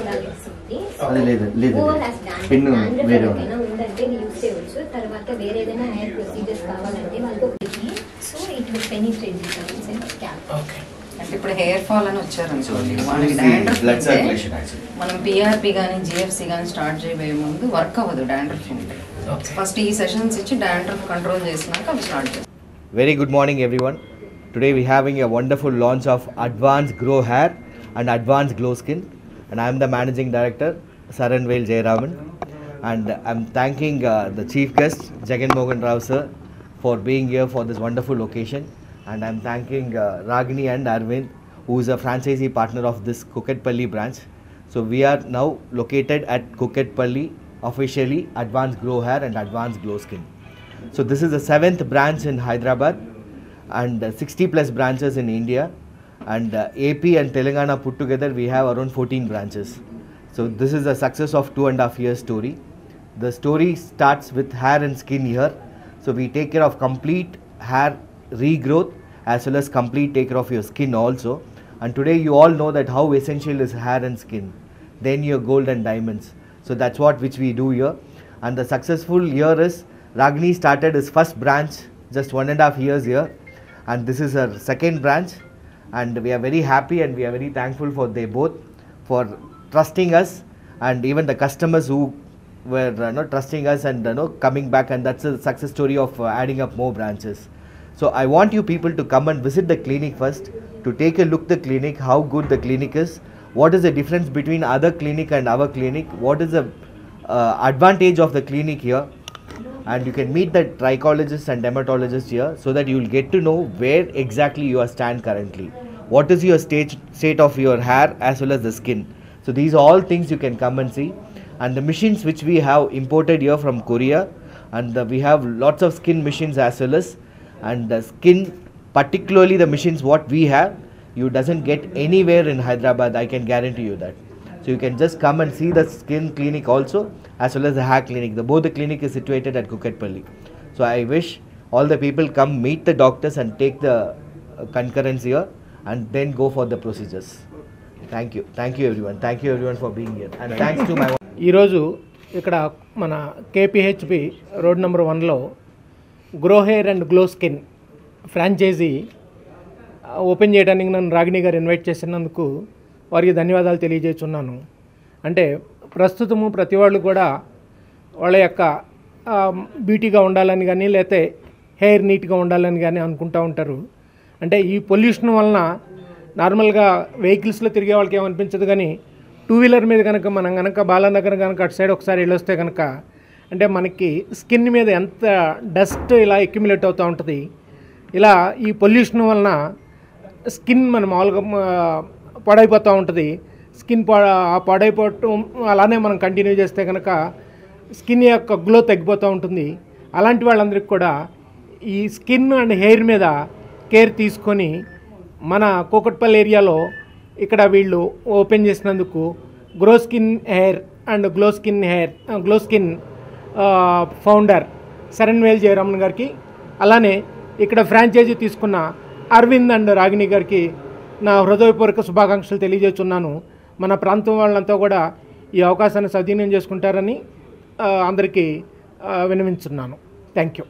Modalities ఉంది. అది లేదు లేదు పిన్ వేరే ఉందంటే యూస్ చేయవచ్చు. తర్వాత వేరే ఏదైనా హెయిర్ ప్రొసీజర్స్ కావాలంటే వాళ్ళకి so it will penetrate the gels and scalp. Okay. అంటే ఇప్పుడు హెయిర్ ఫాల్ అని వచ్చారనుకోండి, మనకి డాండ్రఫ్ బ్లడ్ సర్క్యులేషన్ మనం పిఆర్పి కానీ జిఎఫ్సి కానీ స్టార్ట్ చేయబోయే ముందు వర్క్ అవ్వదు డాండ్రఫ్ ఉంటే. ఫస్ట్ ఈ సెషన్స్ ఇచ్చి డాండ్రఫ్ కంట్రోల్ చేసినాక అవి స్టార్ట్ చేస్తాం. Very good morning everyone. Today we having a wonderful launch of Advanced Grow Hair and Advanced Glow Skin, and I am the managing director Saranvel Jayaraman, and I'm thanking the chief guest Jagan Mohan Rao sir for being here for this wonderful occasion, and I'm thanking Ragini and Arvind, who is a franchisee partner of this Kukatpalli branch. So we are now located at Kukatpalli, officially Advanced Grow Hair and Advanced Glow Skin. So this is the 7th branch in Hyderabad and 60 plus branches in India, and AP and Telangana put together we have around 14 branches. So this is a success of 2.5 years story. The story starts with hair and skin here. So we take care of complete hair regrowth as well as complete take care of your skin also. And today you all know that how essential is hair and skin, then your gold and diamonds. So that's what which we do here. And the successful year is Ragini started his first branch just 1.5 years here, and this is her second branch, and we are very happy and we are very thankful for they both for trusting us, and even the customers who were not trusting us and coming back, and that's a success story of adding up more branches. So I want you people to come and visit the clinic first, to take a look the clinic, how good the clinic is, what is the difference between other clinic and our clinic, what is the advantage of the clinic here, and you can meet the trichologists and dermatologists here so that you will get to know where exactly you are stand currently, what is your state of your hair as well as the skin. So these are all things you can come and see, and the machines which we have imported here from Korea, and we have lots of skin machines as well as, and the skin, particularly the machines what we have, you doesn't get anywhere in Hyderabad, I can guarantee you that. So you can just come and see the skin clinic also as well as the hair clinic. Both the clinic is situated at Kukatpalli. So I wish all the people come meet the doctors and take the concurrence here and then go for the procedures. Thank you everyone. Thank you everyone for being here, and thanks to my ఈరోజు ఇక్కడ మన KPHB road number 1లో Grow Hair and Glow Skin franchise open చేయడానికి నన్ను రాగిణి గారు invite చేసినందుకు వారికి ధన్యవాదాలు తెలియజేస్తున్నాను. అంటే ప్రస్తుతము ప్రతి వాళ్ళు కూడా వాళ్ళ యొక్క బ్యూటీగా ఉండాలని కానీ లేకపోతే హెయిర్ నీట్గా ఉండాలని కానీ అనుకుంటూ ఉంటారు. అంటే ఈ పొల్యూషన్ వలన నార్మల్గా వెహికల్స్లో తిరిగే వాళ్ళకి ఏమనిపించదు, కానీ 2 వీలర్ మీద కనుక మనం కనుక బాలానగర్ కనుక అటు సైడ్ ఒకసారి వెళ్ళొస్తే కనుక అంటే మనకి స్కిన్ మీద ఎంత డస్ట్ ఇలా అక్యుములేట్ అవుతూ ఉంటుంది. ఇలా ఈ పొల్యూషన్ వలన స్కిన్ మనం మామూలుగా పాడైపోతూ ఉంటుంది. స్కిన్ పాడైపోవటం అలానే మనం కంటిన్యూ చేస్తే కనుక స్కిన్ యొక్క గ్లో తగ్గిపోతూ ఉంటుంది. అలాంటి వాళ్ళందరికీ కూడా ఈ స్కిన్ అండ్ హెయిర్ మీద కేర్ తీసుకొని మన కూకట్పల్లి ఏరియాలో ఇక్కడ వీళ్ళు ఓపెన్ చేసినందుకు Grow Skin Hair and Glow Skin founder Saranvel Jayaraman గారికి, అలానే ఇక్కడ ఫ్రాంచైజీ తీసుకున్న అరవింద్ అండ్ రాగిణి గారికి నా హృదయపూర్వక శుభాకాంక్షలు తెలియజేస్తున్నాను. మన ప్రాంతం వాళ్ళంతా కూడా ఈ అవకాశాన్ని సద్వినియోగం చేసుకుంటారని అందరికీ విన్నవించున్నాను. Thank you.